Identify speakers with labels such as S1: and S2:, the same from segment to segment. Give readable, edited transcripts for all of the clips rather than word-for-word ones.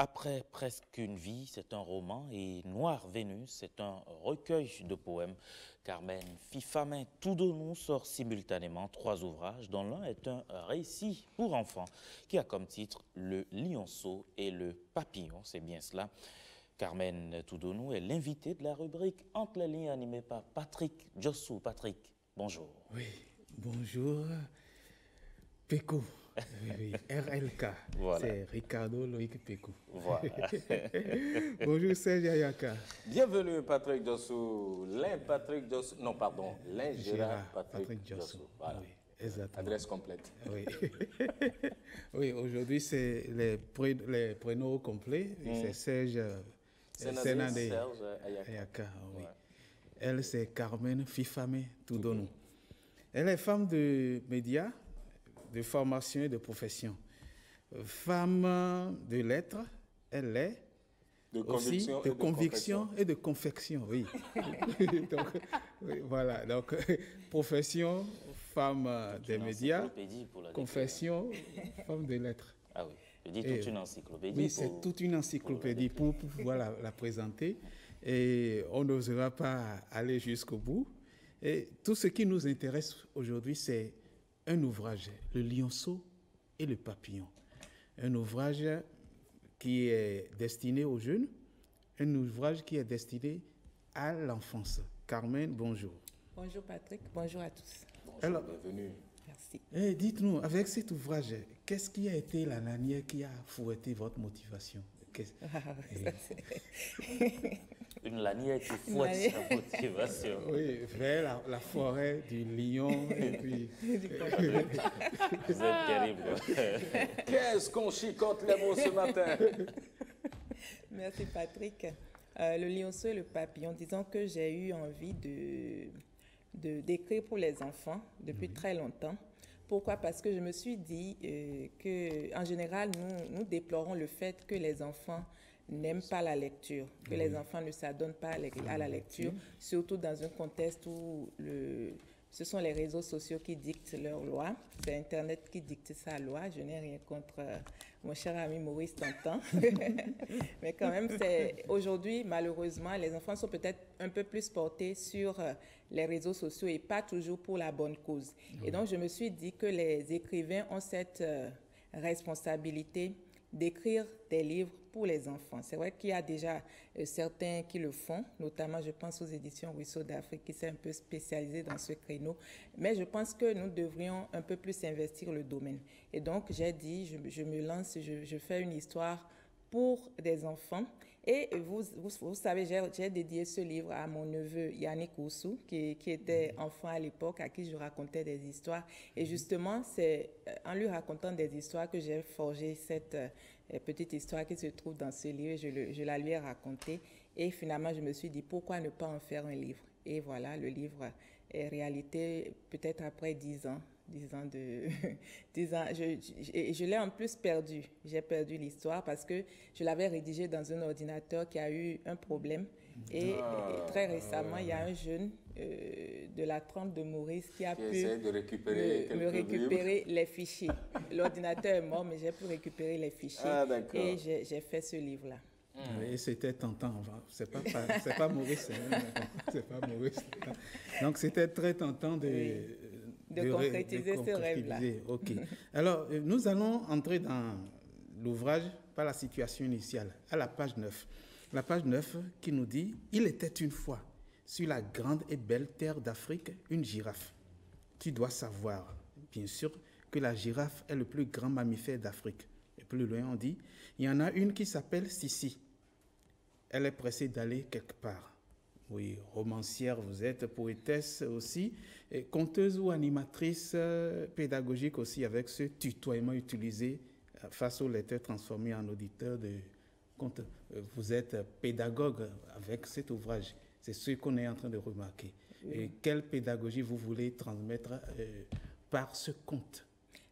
S1: Après presque une vie, c'est un roman, et Noire Vénus, c'est un recueil de poèmes. Carmen Fifamé Toudonou sort simultanément 3 ouvrages, dont l'un est un récit pour enfants, qui a comme titre Le Lionceau et le Papillon, c'est bien cela. Carmen Toudonou est l'invité de la rubrique Entre les lignes, animée par Patrick Djossou. Patrick, bonjour.
S2: Oui, bonjour. Péco, oui, RLK,
S1: Voilà.
S2: c'est Ricardo Loïc Péco.
S1: Voilà.
S2: Bonjour Serge Ayaka.
S3: Bienvenue Patrick Djossou, non pardon, Gérard Patrick
S2: Djossou.
S3: Djossou. Voilà.
S2: Oui, exactement.
S3: Adresse complète.
S2: Oui, oui, aujourd'hui c'est les prénoms complets. C'est Serge Sénadé
S3: Serge
S2: Ayaka. Oui.
S3: Ouais.
S2: Elle c'est Carmen Fifamé Toudonou. Elle est femme de médias, de formation et de profession. Femme de lettres, elle est
S3: De
S2: aussi
S3: conviction,
S2: de conviction et de confection, oui. Donc, oui, voilà, donc profession, femme des médias,
S1: Encyclopédie pour la
S2: confession, femme de lettres.
S1: Ah oui, je dis toute une encyclopédie.
S2: Oui, c'est toute une encyclopédie pour pouvoir la présenter, et on n'osera pas aller jusqu'au bout. Et tout ce qui nous intéresse aujourd'hui, c'est un ouvrage, Le Lionceau et le Papillon. Un ouvrage qui est destiné aux jeunes, un ouvrage qui est destiné à l'enfance. Carmen, bonjour.
S4: Bonjour Patrick, bonjour à tous.
S3: Bonjour,
S2: Alors,
S3: bienvenue.
S4: Merci.
S2: dites-nous, avec cet ouvrage, qu'est-ce qui a été la lanière qui a fouetté votre motivation?
S1: Une lanière qui fouette sa motivation.
S2: Oui, vers la forêt du lion et puis...
S1: Vous êtes terrible.
S3: Qu'est-ce qu'on chicote les mots ce matin?
S4: Merci Patrick. Le lionceau et le papillon, disons que j'ai eu envie d'écrire pour les enfants depuis très longtemps. Pourquoi? Parce que je me suis dit que, en général, nous déplorons le fait que les enfants n'aiment pas la lecture, que les enfants ne s'adonnent pas à la lecture, surtout dans un contexte où ce sont les réseaux sociaux qui dictent leurs lois. C'est Internet qui dicte sa loi. Je n'ai rien contre mon cher ami Maurice Tantan. Mais quand même, aujourd'hui, malheureusement, les enfants sont peut-être un peu plus portés sur les réseaux sociaux et pas toujours pour la bonne cause. Et donc, je me suis dit que les écrivains ont cette responsabilité d'écrire des livres pour les enfants. C'est vrai qu'il y a déjà certains qui le font, notamment je pense aux éditions Ruisseau d'Afrique qui s'est un peu spécialisé dans ce créneau, mais je pense que nous devrions un peu plus investir le domaine. Et donc j'ai dit, je me lance, je fais une histoire pour des enfants. Et vous savez, j'ai dédié ce livre à mon neveu Yannick Oussou, qui était enfant à l'époque, à qui je racontais des histoires. Et justement, c'est en lui racontant des histoires que j'ai forgé cette petite histoire qui se trouve dans ce livre. Je la lui ai racontée. Et finalement, je me suis dit, pourquoi ne pas en faire un livre? Et voilà, le livre est réalité peut-être après 10 ans. 10 ans de... 10 ans, je l'ai en plus perdu. J'ai perdu l'histoire parce que je l'avais rédigé dans un ordinateur qui a eu un problème. Et très récemment, il y a un jeune de la trempe de Maurice qui a pu me récupérer les fichiers. L'ordinateur est mort, mais j'ai pu récupérer les fichiers. Et j'ai fait ce livre-là.
S2: Et c'était tentant. C'est pas Maurice. C'est pas Maurice. Donc c'était très tentant de
S4: concrétiser ce rêve-là.
S2: Ok. Alors, nous allons entrer dans l'ouvrage par la situation initiale, à la page 9. La page 9 qui nous dit « Il était une fois, sur la grande et belle terre d'Afrique, une girafe. Tu dois savoir, bien sûr, que la girafe est le plus grand mammifère d'Afrique. Et plus loin, on dit « Il y en a une qui s'appelle Sissi. Elle est pressée d'aller quelque part. » Oui, romancière, vous êtes poétesse aussi, et conteuse ou animatrice pédagogique aussi, avec ce tutoiement utilisé face aux lecteurs transformés en auditeurs de contes. Vous êtes pédagogue avec cet ouvrage. C'est ce qu'on est en train de remarquer. Oui. Et quelle pédagogie vous voulez transmettre par ce conte?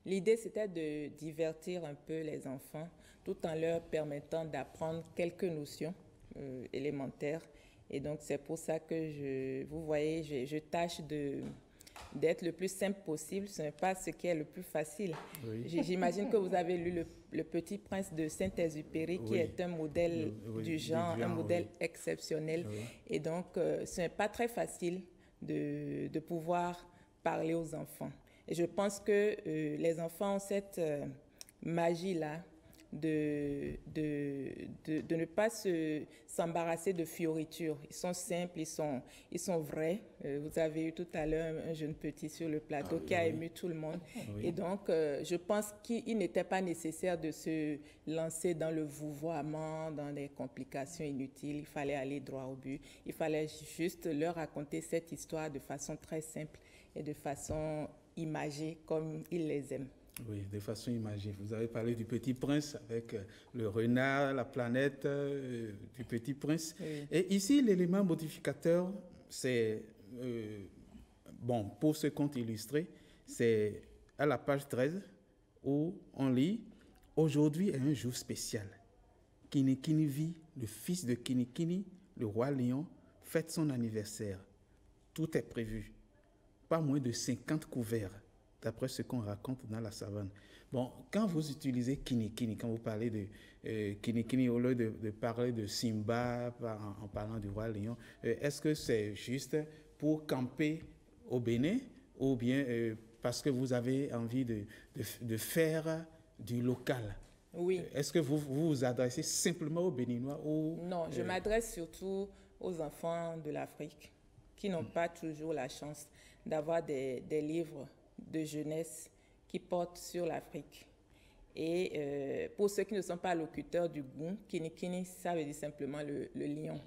S4: L'idée, c'était de divertir un peu les enfants, tout en leur permettant d'apprendre quelques notions élémentaires. Et donc, c'est pour ça que vous voyez, je tâche d'être le plus simple possible. Ce n'est pas ce qui est le plus facile.
S2: Oui.
S4: J'imagine que vous avez lu le Petit Prince de Saint-Exupéry, qui
S2: Oui.
S4: est un modèle
S2: Oui,
S4: du genre, un modèle
S2: oui.
S4: exceptionnel.
S2: Oui.
S4: Et donc, ce n'est pas très facile de pouvoir parler aux enfants. Et je pense que les enfants ont cette magie-là de ne pas s'embarrasser de fioritures. Ils sont simples, ils sont vrais. Vous avez eu tout à l'heure un jeune petit sur le plateau qui a ému tout le monde.
S2: Oui.
S4: Et donc, je pense qu'il n'était pas nécessaire de se lancer dans le vouvoiement, dans des complications inutiles. Il fallait aller droit au but. Il fallait juste leur raconter cette histoire de façon très simple et de façon imagée comme ils les aiment.
S2: Oui, de façon imagée. Vous avez parlé du Petit Prince avec le renard, la planète du Petit Prince.
S4: Oui.
S2: Et ici, l'élément modificateur, c'est, bon, pour ce conte illustré, c'est à la page 13 où on lit « Aujourd'hui est un jour spécial. Kinikini vit, le fils de Kinikini, le roi lion, fête son anniversaire. Tout est prévu. Pas moins de 50 couverts. » D'après ce qu'on raconte dans la savane. Bon, quand vous utilisez Kinikini, quand vous parlez de Kinikini, au lieu de parler de Simba en parlant du roi lion, est-ce que c'est juste pour camper au Bénin ou bien parce que vous avez envie de faire du local?
S4: Oui.
S2: Est-ce que vous vous adressez simplement aux Béninois ou
S4: Non, je m'adresse surtout aux enfants de l'Afrique qui n'ont pas toujours la chance d'avoir des livres de jeunesse qui portent sur l'Afrique. Et pour ceux qui ne sont pas locuteurs du goût, Kinikini, ça veut dire simplement le lion.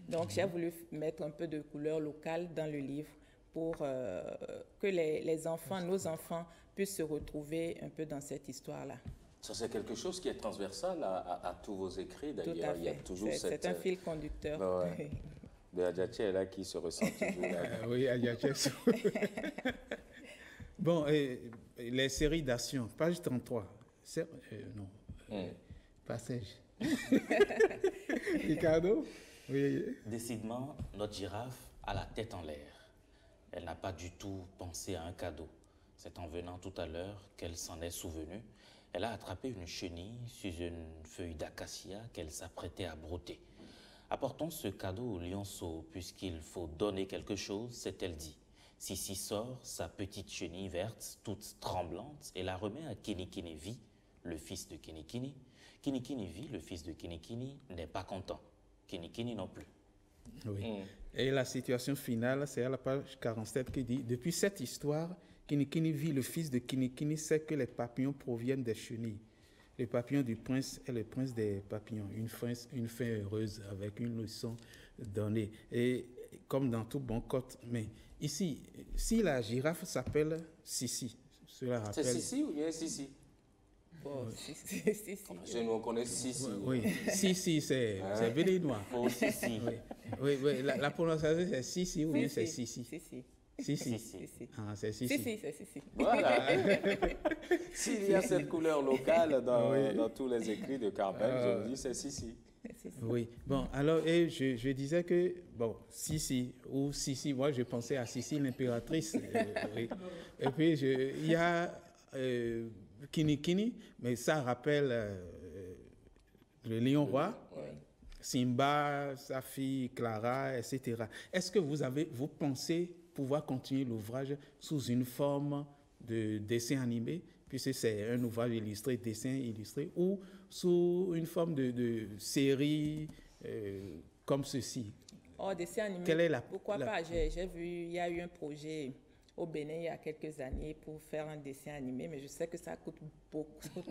S4: Donc, j'ai voulu mettre un peu de couleur locale dans le livre pour que les enfants, nos enfants, puissent se retrouver un peu dans cette histoire-là.
S3: Ça, c'est quelque chose qui est transversal à tous vos écrits,
S4: Tout
S3: d'ailleurs.
S4: à
S3: Il y a
S4: fait.
S3: toujours
S4: C'est un fil conducteur.
S3: Ouais. De Adjaché est là qui se ressent toujours là.
S2: oui, Aliaches. Bon, les séries d'action, page 33. Non, passage. Ricardo? Oui.
S1: Décidément, notre girafe a la tête en l'air. Elle n'a pas du tout pensé à un cadeau. C'est en venant tout à l'heure qu'elle s'en est souvenue. Elle a attrapé une chenille sur une feuille d'acacia qu'elle s'apprêtait à brouter. Apportons ce cadeau au lionceau, puisqu'il faut donner quelque chose, s'est-elle dit. Sissi sort sa petite chenille verte, toute tremblante, et la remet à Kinikini Vi, le fils de Kinikini. Kinikini Vi, le fils de Kinikini, n'est pas content. Kinikini non plus.
S2: Oui. Et la situation finale, c'est à la page 47 qui dit « Depuis cette histoire, Kinikini Vi, le fils de Kinikini, sait que les papillons proviennent des chenilles. Le papillon du prince est le prince des papillons, une fin heureuse avec une leçon donnée. » Et comme dans tout bon conte, mais ici, si la girafe s'appelle Sissi, cela rappelle...
S3: C'est Sissi ou bien Sissi?
S4: Bon, si.
S3: Chez nous, on connaît Sissi.
S2: Oui, Sissi, c'est béninois.
S1: Oh, Sissi.
S2: Oui, la prononciation c'est Sissi ou bien c'est Sissi?
S4: Sissi.
S2: Sissi. Ah, c'est Sissi.
S4: C'est Sissi.
S3: Voilà. S'il y a cette couleur locale dans tous les écrits de Carmel, je me dis c'est Sissi.
S2: Oui, bon, alors, et je disais que, bon, Sissi, ou Sissi, moi je pensais à Sissi l'impératrice. Oui. Et puis, il y a Kinikini, mais ça rappelle le lion roi, Simba, sa fille Clara, etc. Est-ce que vous pensez pouvoir continuer l'ouvrage sous une forme de dessin animé, puisque c'est un ouvrage illustré, dessin illustré, ou sous une forme de série comme ceci?
S4: Oh, dessin animé, pourquoi pas? J'ai vu, il y a eu un projet au Bénin il y a quelques années pour faire un dessin animé, mais je sais que ça coûte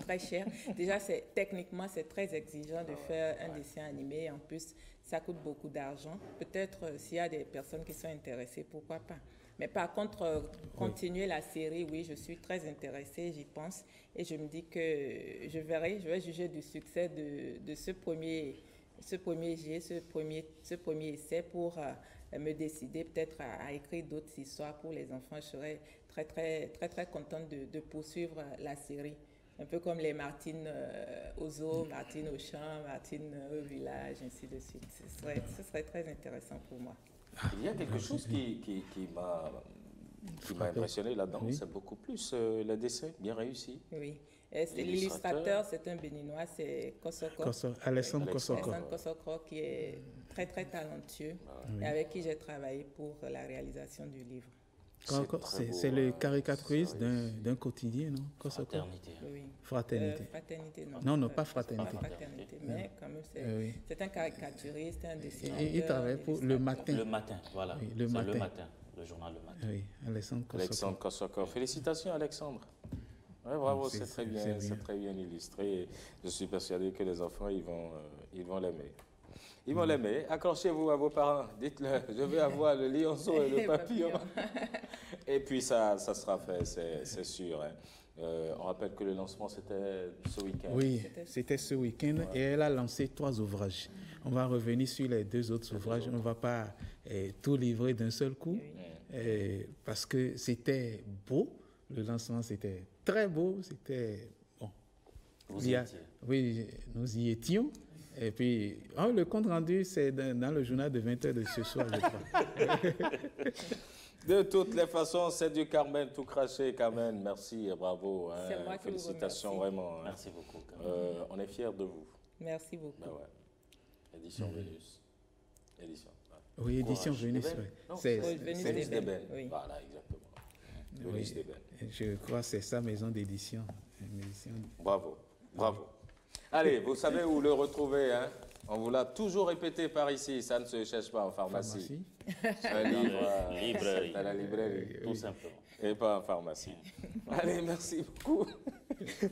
S4: très cher. Déjà, techniquement, c'est très exigeant de faire un dessin animé. En plus, ça coûte beaucoup d'argent. Peut-être s'il y a des personnes qui sont intéressées, pourquoi pas. Mais par contre, continuer la série, oui, je suis très intéressée, j'y pense. Et je me dis que je vais juger du succès de ce premier jet, ce premier essai pour me décider peut-être à écrire d'autres histoires pour les enfants. Je serais très contente de poursuivre la série. Un peu comme les Martine au zoo, Martine au champ, Martine au village, ainsi de suite. Ce serait très intéressant pour moi.
S3: Il y a quelque chose qui m'a qui m'a impressionné là-dedans, c'est beaucoup plus le dessin bien réussi.
S4: Oui. L'illustrateur, c'est un Béninois, c'est Kosoko.
S2: Alessandre Kosoko.
S4: Alessandre Kosoko, qui est très, très talentueux et avec qui j'ai travaillé pour la réalisation du livre.
S2: C'est le caricaturiste d'un quotidien, non?
S1: Fraternité.
S4: Oui.
S2: Fraternité.
S4: Fraternité, non.
S2: Non, non, pas fraternité.
S4: Pas fraternité, mais quand même, c'est un caricaturiste, un dessinateur.
S2: Il travaille pour Le Matin.
S1: Le Matin, voilà.
S2: Oui, Le Matin.
S1: Le Matin, le journal Le Matin.
S2: Oui, Alessandre Kosoko.
S3: Alexandre Kosoko. Félicitations, Alexandre. Ouais, bravo, c'est très bien illustré. Je suis persuadé que les enfants, ils vont l'aimer. Ils vont l'aimer. Accrochez-vous à vos parents. Dites-leur, je veux avoir le lionceau et le papillon. Et puis ça sera fait, c'est sûr. Hein. On rappelle que le lancement, c'était ce week-end.
S2: Oui, c'était ce week-end et elle a lancé 3 ouvrages. On va revenir sur les 2 autres ouvrages. On ne va pas tout livrer d'un seul coup parce que c'était beau. Le lancement, c'était très beau. C'était bon.
S1: Vous y étiez.
S2: Oui, nous y étions. Et puis, le compte rendu, c'est dans le journal de 20h de ce soir, je crois.
S3: De toutes les façons, c'est du Carmen tout craché, Carmen. Merci et bravo. Hein.
S4: C'est moi qui
S3: félicitations
S4: vous
S3: vraiment.
S1: Merci beaucoup, Carmen.
S3: On est fiers de vous.
S4: Merci beaucoup.
S3: Ben ouais. Édition Vénus. Édition. Ouais.
S2: Oui, édition Vénus.
S3: C'est
S4: Vénus
S3: d'Ébène.
S4: Oui.
S3: Voilà, exactement. Vénus d'Ébène.
S2: Je crois que c'est sa maison d'édition.
S3: Bravo, bravo. Allez, vous savez où le retrouver, hein? On vous l'a toujours répété par ici, ça ne se cherche pas en pharmacie. Un livre à la librairie,
S1: tout simplement.
S3: Et pas en pharmacie. Allez, merci beaucoup.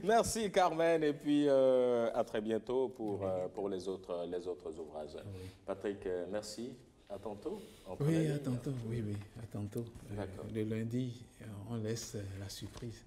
S3: Merci Carmen, et puis à très bientôt pour les autres ouvrages. Patrick, merci. À tantôt.
S2: Oui, à tantôt. Oui, à tantôt.
S3: D'accord.
S2: Le lundi, on laisse la surprise.